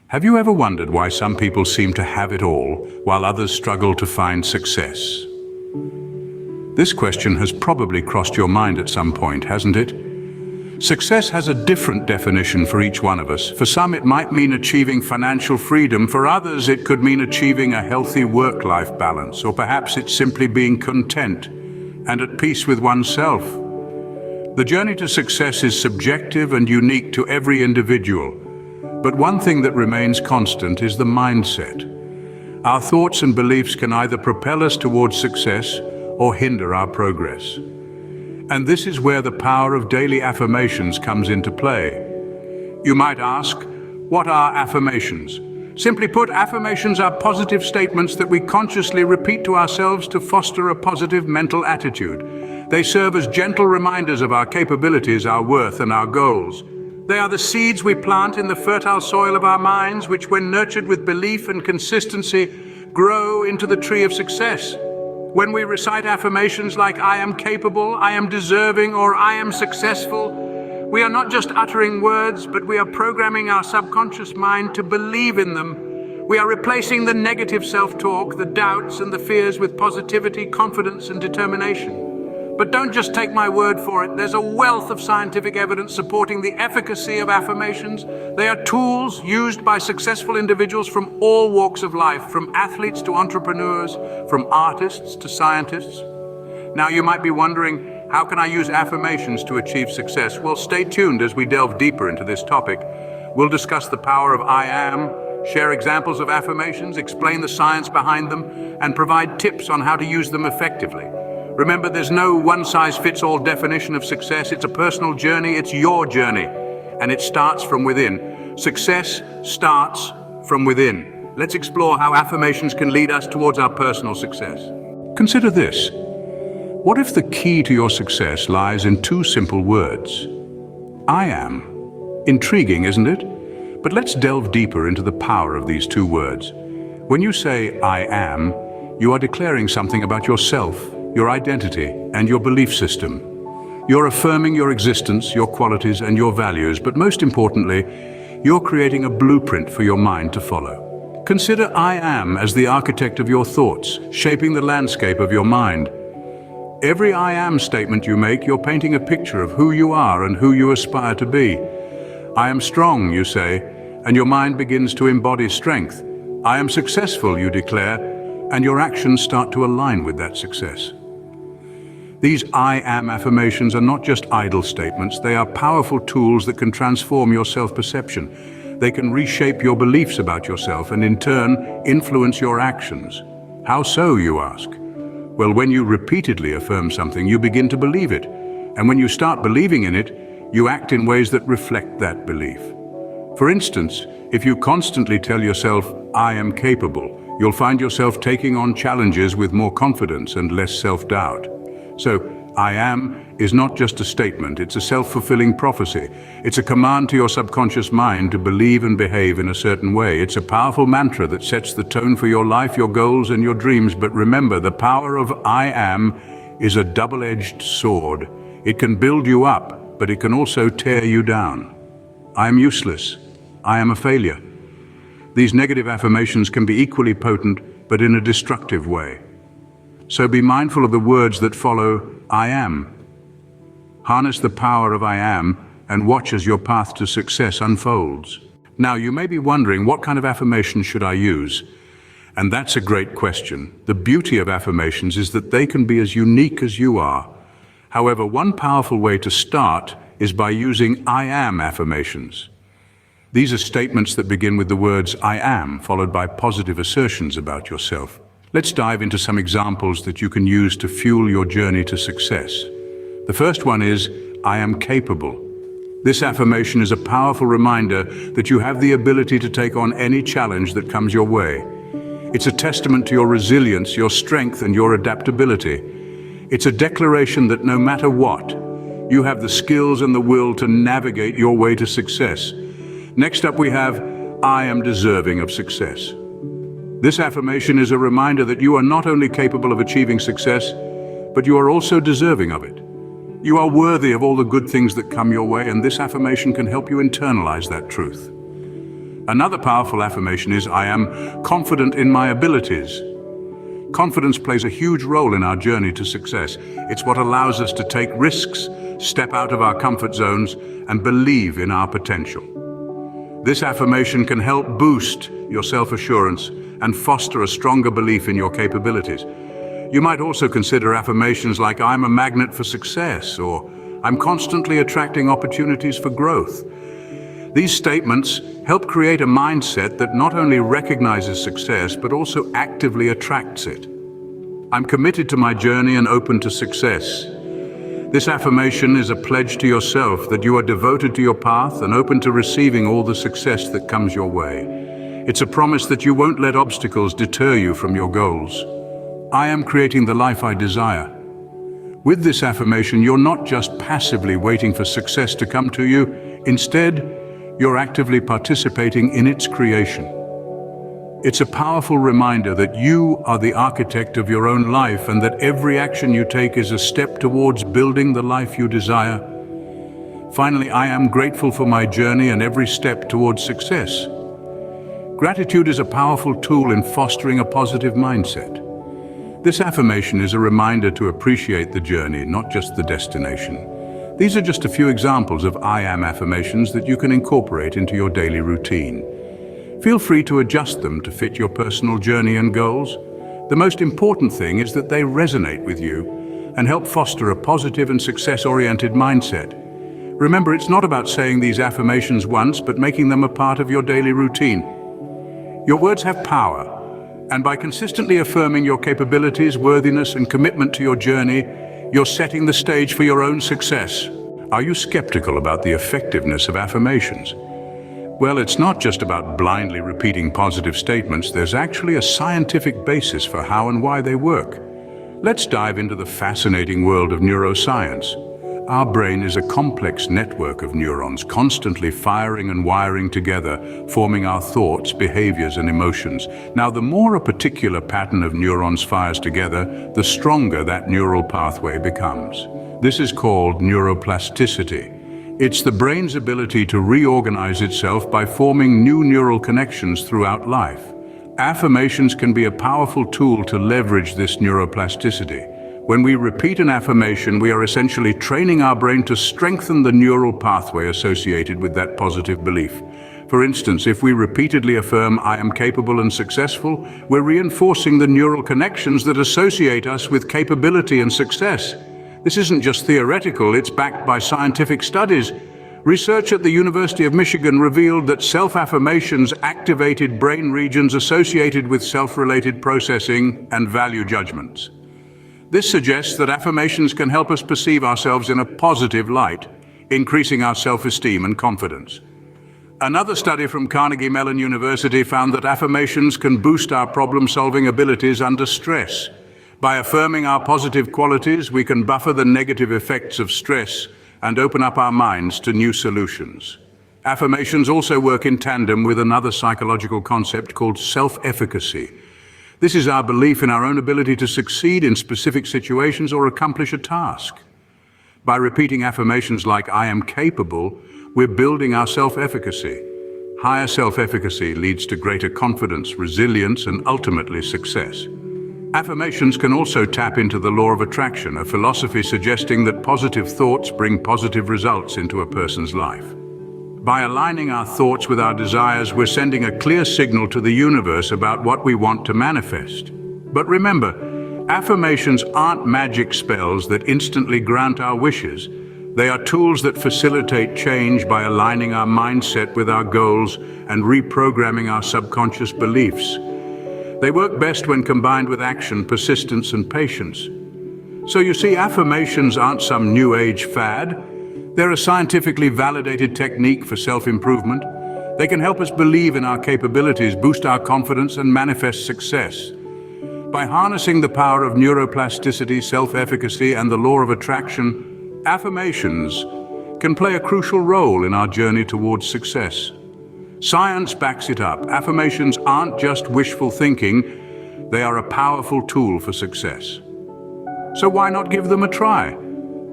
Have you ever wondered why some people seem to have it all, while others struggle to find success? This question has probably crossed your mind at some point, hasn't it? Success has a different definition for each one of us. For some, it might mean achieving financial freedom. For others, it could mean achieving a healthy work-life balance, or perhaps it's simply being content and at peace with oneself. The journey to success is subjective and unique to every individual. But one thing that remains constant is the mindset. Our thoughts and beliefs can either propel us towards success or hinder our progress. And this is where the power of daily affirmations comes into play. You might ask, what are affirmations? Simply put, affirmations are positive statements that we consciously repeat to ourselves to foster a positive mental attitude. They serve as gentle reminders of our capabilities, our worth, and our goals. They are the seeds we plant in the fertile soil of our minds, which, when nurtured with belief and consistency, grow into the tree of success. When we recite affirmations like "I am capable," "I am deserving," or "I am successful," we are not just uttering words, but we are programming our subconscious mind to believe in them. We are replacing the negative self-talk, the doubts and the fears with positivity, confidence, and determination. But don't just take my word for it. There's a wealth of scientific evidence supporting the efficacy of affirmations. They are tools used by successful individuals from all walks of life, from athletes to entrepreneurs, from artists to scientists. Now you might be wondering, how can I use affirmations to achieve success? Well, stay tuned as we delve deeper into this topic. We'll discuss the power of I am, share examples of affirmations, explain the science behind them, and provide tips on how to use them effectively. Remember, there's no one-size-fits-all definition of success. It's a personal journey, it's your journey, and it starts from within. Success starts from within. Let's explore how affirmations can lead us towards our personal success. Consider this. What if the key to your success lies in two simple words? I am. Intriguing, isn't it? But let's delve deeper into the power of these two words. When you say I am, you are declaring something about yourself, your identity, and your belief system. You're affirming your existence, your qualities, and your values, but most importantly, you're creating a blueprint for your mind to follow. Consider I am as the architect of your thoughts, shaping the landscape of your mind. Every I am statement you make, you're painting a picture of who you are and who you aspire to be. I am strong, you say, and your mind begins to embody strength. I am successful, you declare, and your actions start to align with that success. These I am affirmations are not just idle statements, they are powerful tools that can transform your self-perception. They can reshape your beliefs about yourself and in turn influence your actions. How so, you ask? Well, when you repeatedly affirm something, you begin to believe it. And when you start believing in it, you act in ways that reflect that belief. For instance, if you constantly tell yourself, I am capable, you'll find yourself taking on challenges with more confidence and less self-doubt. So, I am is not just a statement, it's a self-fulfilling prophecy. It's a command to your subconscious mind to believe and behave in a certain way. It's a powerful mantra that sets the tone for your life, your goals, and your dreams. But remember, the power of I am is a double-edged sword. It can build you up, but it can also tear you down. I am useless. I am a failure. These negative affirmations can be equally potent, but in a destructive way. So be mindful of the words that follow I am. Harness the power of I am and watch as your path to success unfolds. Now, you may be wondering, what kind of affirmations should I use? And that's a great question. The beauty of affirmations is that they can be as unique as you are. However, one powerful way to start is by using I am affirmations. These are statements that begin with the words I am, followed by positive assertions about yourself. Let's dive into some examples that you can use to fuel your journey to success. The first one is, I am capable. This affirmation is a powerful reminder that you have the ability to take on any challenge that comes your way. It's a testament to your resilience, your strength, and your adaptability. It's a declaration that no matter what, you have the skills and the will to navigate your way to success. Next up we have, I am deserving of success. This affirmation is a reminder that you are not only capable of achieving success, but you are also deserving of it. You are worthy of all the good things that come your way, and this affirmation can help you internalize that truth. Another powerful affirmation is, I am confident in my abilities. Confidence plays a huge role in our journey to success. It's what allows us to take risks, step out of our comfort zones, and believe in our potential. This affirmation can help boost your self-assurance and foster a stronger belief in your capabilities. You might also consider affirmations like, I'm a magnet for success, or I'm constantly attracting opportunities for growth. These statements help create a mindset that not only recognizes success, but also actively attracts it. I'm committed to my journey and open to success. This affirmation is a pledge to yourself that you are devoted to your path and open to receiving all the success that comes your way. It's a promise that you won't let obstacles deter you from your goals. I am creating the life I desire. With this affirmation, you're not just passively waiting for success to come to you. Instead, you're actively participating in its creation. It's a powerful reminder that you are the architect of your own life and that every action you take is a step towards building the life you desire. Finally, I am grateful for my journey and every step towards success. Gratitude is a powerful tool in fostering a positive mindset. This affirmation is a reminder to appreciate the journey, not just the destination. These are just a few examples of I am affirmations that you can incorporate into your daily routine. Feel free to adjust them to fit your personal journey and goals. The most important thing is that they resonate with you and help foster a positive and success-oriented mindset. Remember, it's not about saying these affirmations once, but making them a part of your daily routine. Your words have power, and by consistently affirming your capabilities, worthiness, and commitment to your journey, you're setting the stage for your own success. Are you skeptical about the effectiveness of affirmations? Well, it's not just about blindly repeating positive statements. There's actually a scientific basis for how and why they work. Let's dive into the fascinating world of neuroscience. Our brain is a complex network of neurons, constantly firing and wiring together, forming our thoughts, behaviors, and emotions. Now, the more a particular pattern of neurons fires together, the stronger that neural pathway becomes. This is called neuroplasticity. It's the brain's ability to reorganize itself by forming new neural connections throughout life. Affirmations can be a powerful tool to leverage this neuroplasticity. When we repeat an affirmation, we are essentially training our brain to strengthen the neural pathway associated with that positive belief. For instance, if we repeatedly affirm, I am capable and successful, we're reinforcing the neural connections that associate us with capability and success. This isn't just theoretical, it's backed by scientific studies. Research at the University of Michigan revealed that self-affirmations activated brain regions associated with self-related processing and value judgments. This suggests that affirmations can help us perceive ourselves in a positive light, increasing our self-esteem and confidence. Another study from Carnegie Mellon University found that affirmations can boost our problem-solving abilities under stress. By affirming our positive qualities, we can buffer the negative effects of stress and open up our minds to new solutions. Affirmations also work in tandem with another psychological concept called self-efficacy. This is our belief in our own ability to succeed in specific situations or accomplish a task. By repeating affirmations like, I am capable, we're building our self-efficacy. Higher self-efficacy leads to greater confidence, resilience, and ultimately success. Affirmations can also tap into the law of attraction, a philosophy suggesting that positive thoughts bring positive results into a person's life. By aligning our thoughts with our desires, we're sending a clear signal to the universe about what we want to manifest. But remember, affirmations aren't magic spells that instantly grant our wishes. They are tools that facilitate change by aligning our mindset with our goals and reprogramming our subconscious beliefs. They work best when combined with action, persistence, and patience. So you see, affirmations aren't some new age fad. They're a scientifically validated technique for self-improvement. They can help us believe in our capabilities, boost our confidence, and manifest success. By harnessing the power of neuroplasticity, self-efficacy, and the law of attraction, affirmations can play a crucial role in our journey towards success. Science backs it up. Affirmations aren't just wishful thinking, they are a powerful tool for success. So why not give them a try?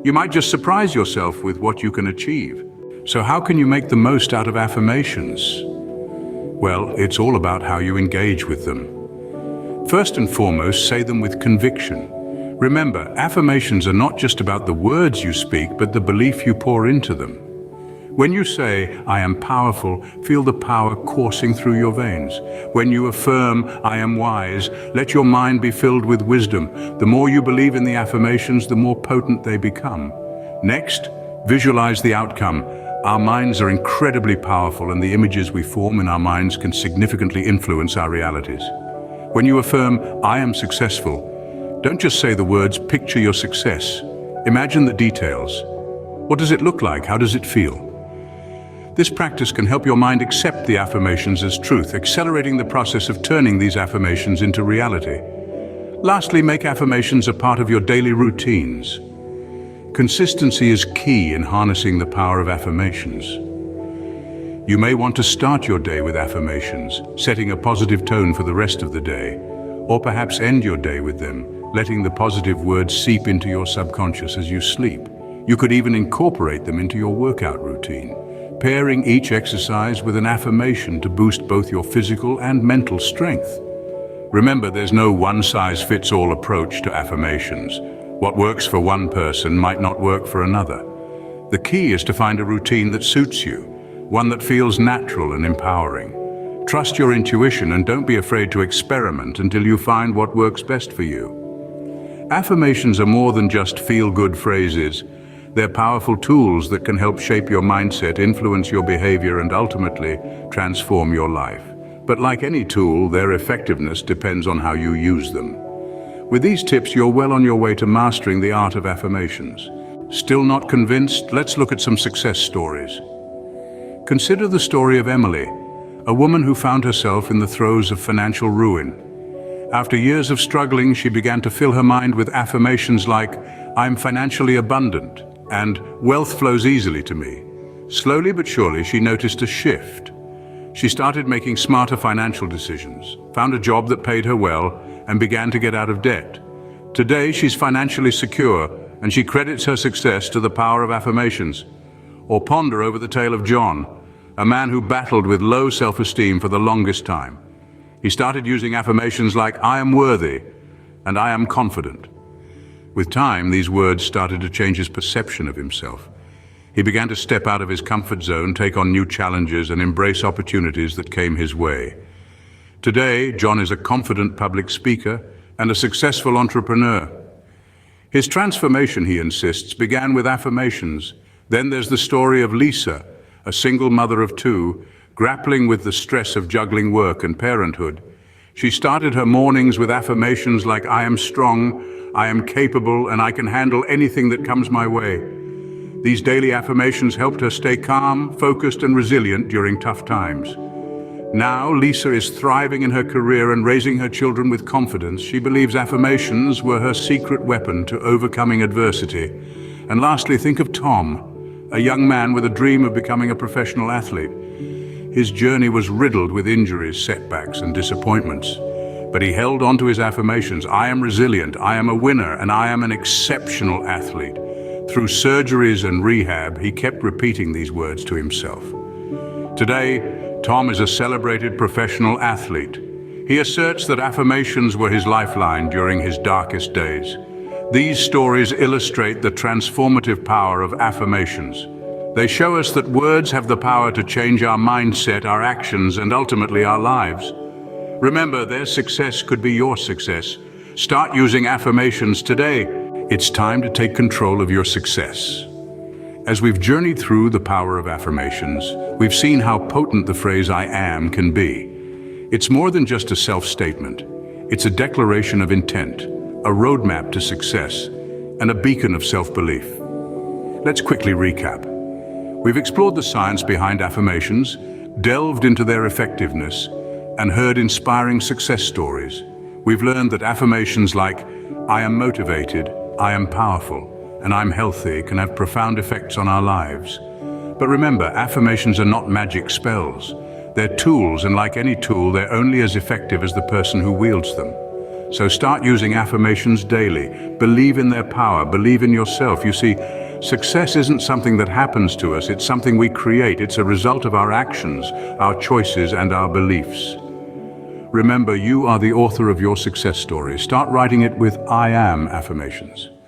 You might just surprise yourself with what you can achieve. So how can you make the most out of affirmations? Well, it's all about how you engage with them. First and foremost, say them with conviction. Remember, affirmations are not just about the words you speak, but the belief you pour into them. When you say, "I am powerful," feel the power coursing through your veins. When you affirm, "I am wise," let your mind be filled with wisdom. The more you believe in the affirmations, the more potent they become. Next, visualize the outcome. Our minds are incredibly powerful, and the images we form in our minds can significantly influence our realities. When you affirm, "I am successful," don't just say the words, picture your success. Imagine the details. What does it look like? How does it feel? This practice can help your mind accept the affirmations as truth, accelerating the process of turning these affirmations into reality. Lastly, make affirmations a part of your daily routines. Consistency is key in harnessing the power of affirmations. You may want to start your day with affirmations, setting a positive tone for the rest of the day, or perhaps end your day with them, letting the positive words seep into your subconscious as you sleep. You could even incorporate them into your workout routine, pairing each exercise with an affirmation to boost both your physical and mental strength. Remember, there's no one-size-fits-all approach to affirmations. What works for one person might not work for another. The key is to find a routine that suits you, one that feels natural and empowering. Trust your intuition and don't be afraid to experiment until you find what works best for you. Affirmations are more than just feel-good phrases. They're powerful tools that can help shape your mindset, influence your behavior, and ultimately transform your life. But like any tool, their effectiveness depends on how you use them. With these tips, you're well on your way to mastering the art of affirmations. Still not convinced? Let's look at some success stories. Consider the story of Emily, a woman who found herself in the throes of financial ruin. After years of struggling, she began to fill her mind with affirmations like, "I'm financially abundant," and "wealth flows easily to me." Slowly but surely, she noticed a shift. She started making smarter financial decisions, found a job that paid her well, and began to get out of debt. Today, she's financially secure, and she credits her success to the power of affirmations. Or ponder over the tale of John, a man who battled with low self-esteem for the longest time. He started using affirmations like, "I am worthy," and "I am confident." With time, these words started to change his perception of himself. He began to step out of his comfort zone, take on new challenges, and embrace opportunities that came his way. Today, John is a confident public speaker and a successful entrepreneur. His transformation, he insists, began with affirmations. Then there's the story of Lisa, a single mother of two, grappling with the stress of juggling work and parenthood. She started her mornings with affirmations like, "I am strong, I am capable, and I can handle anything that comes my way." These daily affirmations helped her stay calm, focused, and resilient during tough times. Now, Lisa is thriving in her career and raising her children with confidence. She believes affirmations were her secret weapon to overcoming adversity. And lastly, think of Tom, a young man with a dream of becoming a professional athlete. His journey was riddled with injuries, setbacks, and disappointments. But he held on to his affirmations. "I am resilient, I am a winner, and I am an exceptional athlete." Through surgeries and rehab, he kept repeating these words to himself. Today, Tom is a celebrated professional athlete. He asserts that affirmations were his lifeline during his darkest days. These stories illustrate the transformative power of affirmations. They show us that words have the power to change our mindset, our actions, and ultimately our lives. Remember, their success could be your success. Start using affirmations today. It's time to take control of your success. As we've journeyed through the power of affirmations, we've seen how potent the phrase "I am" can be. It's more than just a self-statement. It's a declaration of intent, a roadmap to success, and a beacon of self-belief. Let's quickly recap. We've explored the science behind affirmations, delved into their effectiveness, and heard inspiring success stories. We've learned that affirmations like, "I am motivated," "I am powerful," and "I'm healthy" can have profound effects on our lives. But remember, affirmations are not magic spells. They're tools, and like any tool, they're only as effective as the person who wields them. So start using affirmations daily. Believe in their power, believe in yourself. You see, Success isn't something that happens to us, it's something we create. It's a result of our actions, our choices, and our beliefs. Remember, you are the author of your success story. Start writing it with I am affirmations.